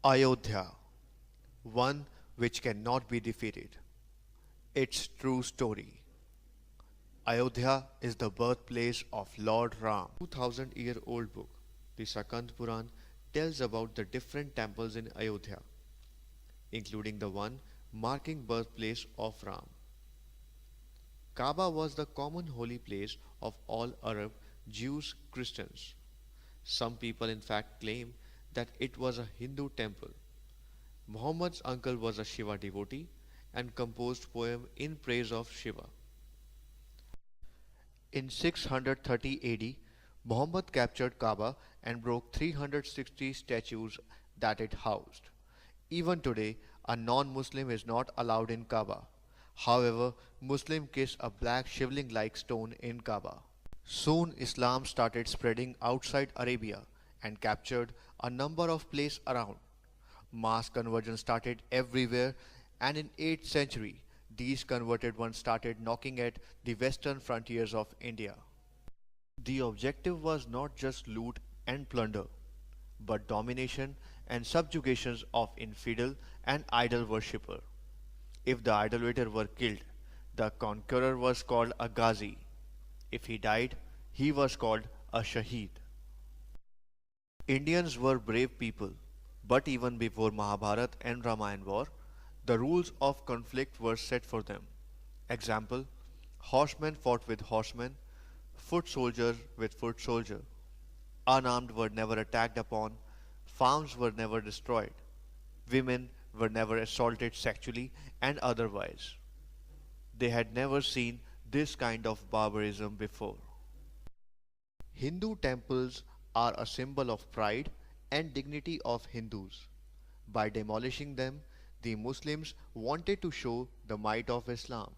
Ayodhya, one which cannot be defeated. Its true story. Ayodhya is the birthplace of Lord Ram. 2000-year-old book, the Sakand Puran, tells about the different temples in Ayodhya, including the one marking birthplace of Ram. Kaaba was the common holy place of all Arab, Jews, Christians. Some people in fact claim that it was a Hindu temple. Muhammad's uncle was a Shiva devotee and composed poem in praise of Shiva. In 630 AD, Muhammad captured Kaaba and broke 360 statues that it housed. Even today, a non-Muslim is not allowed in Kaaba. However, Muslims kiss a black shivling-like stone in Kaaba. Soon Islam started spreading outside Arabia and captured a number of places around. Mass conversion started everywhere, and in 8th century, these converted ones started knocking at the western frontiers of India. The objective was not just loot and plunder, but domination and subjugations of infidel and idol worshipper. If the idolater were killed, the conqueror was called a Ghazi. If he died, he was called a Shaheed. Indians were brave people, but even before Mahabharata and Ramayana war, the rules of conflict were set for them. Example, horsemen fought with horsemen, foot soldiers with foot soldier. Unarmed were never attacked upon, farms were never destroyed, women were never assaulted sexually and otherwise. They had never seen this kind of barbarism before. Hindu temples are a symbol of pride and dignity of Hindus. By demolishing them, the Muslims wanted to show the might of Islam.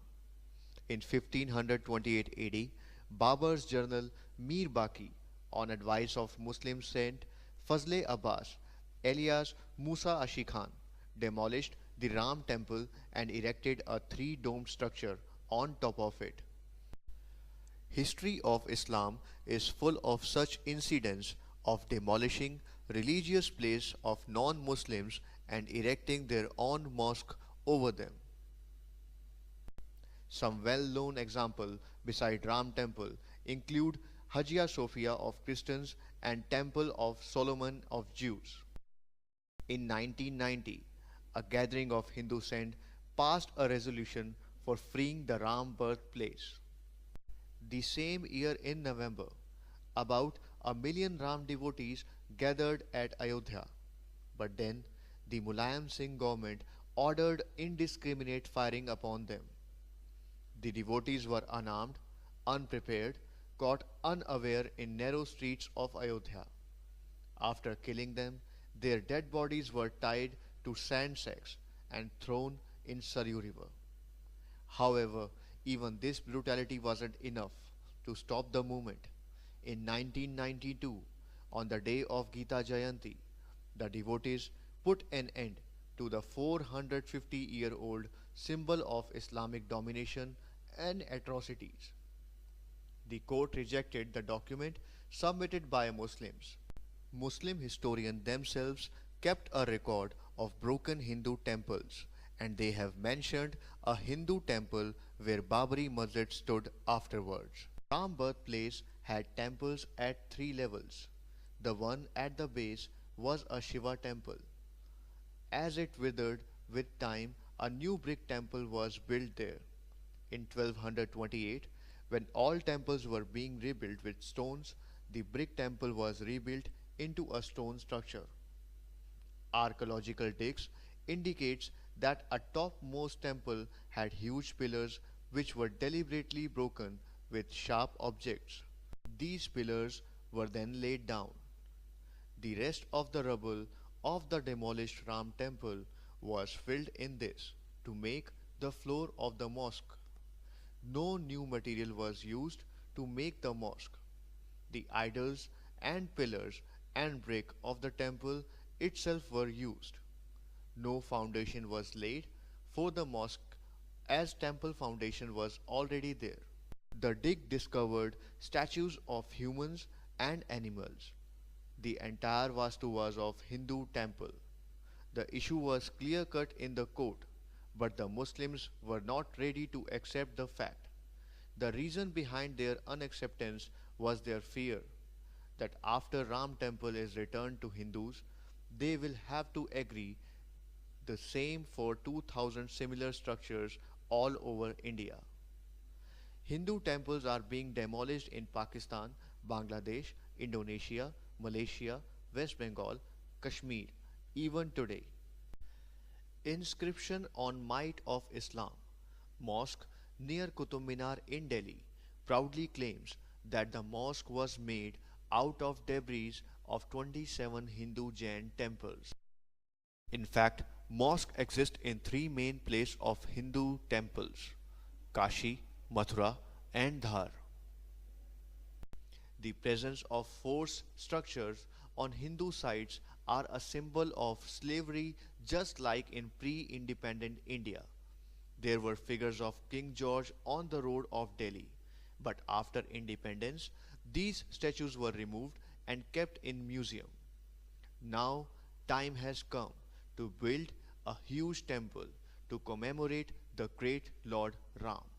In 1528 AD, Babur's general Mir Baqi, on advice of Muslim saint Fazle Abbas, alias Musa Ashi Khan, demolished the Ram temple and erected a three-domed structure on top of it. History of Islam is full of such incidents of demolishing religious places of non-Muslims and erecting their own mosque over them. Some well-known examples beside Ram temple include Hagia Sophia of Christians and Temple of Solomon of Jews. In 1990, a gathering of Hindu saints passed a resolution for freeing the Ram birthplace. The same year in November, about 1 million Ram devotees gathered at Ayodhya. But then the Mulayam Singh government ordered indiscriminate firing upon them. The devotees were unarmed, unprepared, caught unaware in narrow streets of Ayodhya. After killing them, their dead bodies were tied to sand sacks and thrown in Saryu River. However, even this brutality wasn't enough to stop the movement. In 1992, on the day of Gita Jayanti, the devotees put an end to the 450-year-old symbol of Islamic domination and atrocities. The court rejected the document submitted by Muslims. Muslim historians themselves kept a record of broken Hindu temples, and they have mentioned a Hindu temple where Babri Masjid stood afterwards. Ram birthplace had temples at three levels. The one at the base was a Shiva temple. As it withered with time, a new brick temple was built there. In 1228, when all temples were being rebuilt with stones, the brick temple was rebuilt into a stone structure. Archaeological digs indicates that a topmost temple had huge pillars which were deliberately broken with sharp objects. These pillars were then laid down. The rest of the rubble of the demolished Ram temple was filled in this to make the floor of the mosque. No new material was used to make the mosque. The idols and pillars and brick of the temple itself were used. No foundation was laid for the mosque as temple foundation was already there. The dig discovered statues of humans and animals. The entire Vastu was of Hindu temple. The issue was clear cut in the court, but the Muslims were not ready to accept the fact. The reason behind their unacceptance was their fear that after Ram temple is returned to Hindus, they will have to agree the same for 2000 similar structures all over India. Hindu temples are being demolished in Pakistan, Bangladesh, Indonesia, Malaysia, West Bengal, Kashmir, even today. Inscription on Might of Islam, mosque near Qutub Minar in Delhi, proudly claims that the mosque was made out of debris of 27 Hindu Jain temples. In fact, mosques exist in three main places of Hindu temples: Kashi, Mathura, and Dhar. The presence of forced structures on Hindu sites are a symbol of slavery just like in pre-independent India. There were figures of King George on the road of Delhi, but after independence, these statues were removed and kept in museum. Now, time has come to build a huge temple to commemorate the great Lord Ram.